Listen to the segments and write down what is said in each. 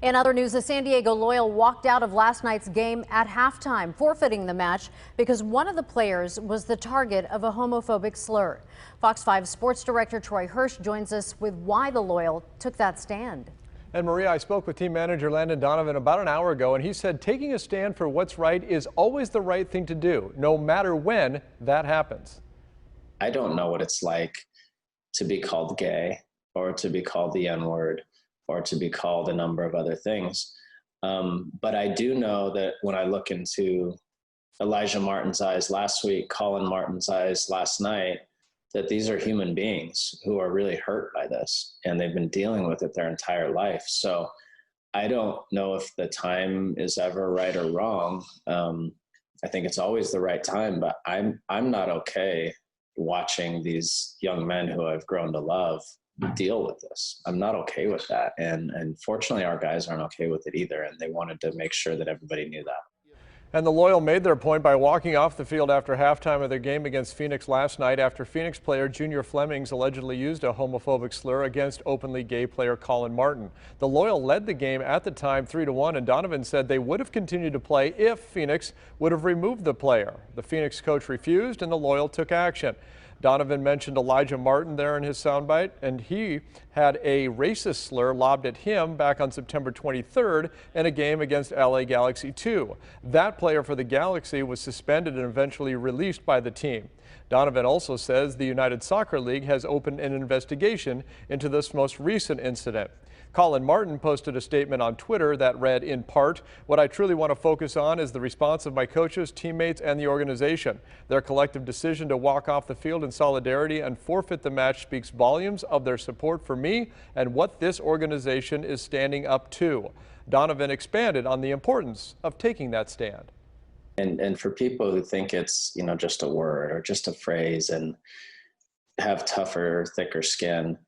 In other news, the San Diego Loyal walked out of last night's game at halftime, forfeiting the match because one of the players was the target of a homophobic slur. Fox 5 sports director Troy Hirsch joins us with why the Loyal took that stand. And Maria, I spoke with team manager Landon Donovan about an hour ago, and he said taking a stand for what's right is always the right thing to do, no matter when that happens. I don't know what it's like to be called gay or to be called the N-word or to be called a number of other things. But I do know that when I look into Elijah Martin's eyes last week, Colin Martin's eyes last night, that these are human beings who are really hurt by this, and they've been dealing with it their entire life. So I don't know if the time is ever right or wrong. I think it's always the right time, but I'm not okay watching these young men who I've grown to love deal with this. I'm not okay with that. And fortunately, our guys aren't okay with it either. And they wanted to make sure that everybody knew that. And the Loyal made their point by walking off the field after halftime of their game against Phoenix last night after Phoenix player Junior Flemings allegedly used a homophobic slur against openly gay player Colin Martin. The Loyal led the game at the time 3-1, and Donovan said they would have continued to play if Phoenix would have removed the player. The Phoenix coach refused, and the Loyal took action. Donovan mentioned Elijah Martin there in his soundbite, and he had a racist slur lobbed at him back on September 23rd in a game against LA Galaxy 2. That player for the Galaxy was suspended and eventually released by the team. Donovan also says the United Soccer League has opened an investigation into this most recent incident. Colin Martin posted a statement on Twitter that read, in part, "What I truly want to focus on is the response of my coaches, teammates, and the organization. Their collective decision to walk off the field in solidarity and forfeit the match speaks volumes of their support for me and what this organization is standing up to." Donovan expanded on the importance of taking that stand. And for people who think it's, just a word or just a phrase and have tougher, thicker skin,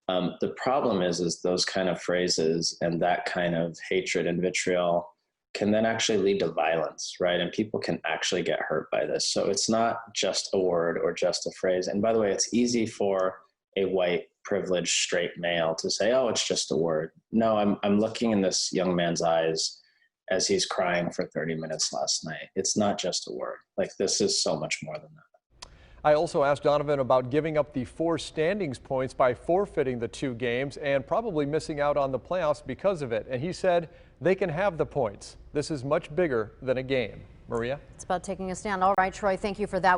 the problem is those kind of phrases and that kind of hatred and vitriol can then actually lead to violence, right? And people can actually get hurt by this. So it's not just a word or just a phrase. And by the way, it's easy for a white, privileged, straight male to say, oh, it's just a word. No, I'm looking in this young man's eyes as he's crying for 30 minutes last night. It's not just a word. Like, this is so much more than that. I also asked Donovan about giving up the 4 standings points by forfeiting the 2 games and probably missing out on the playoffs because of it. And he said they can have the points. This is much bigger than a game. Maria? It's about taking a stand. All right, Troy, thank you for that.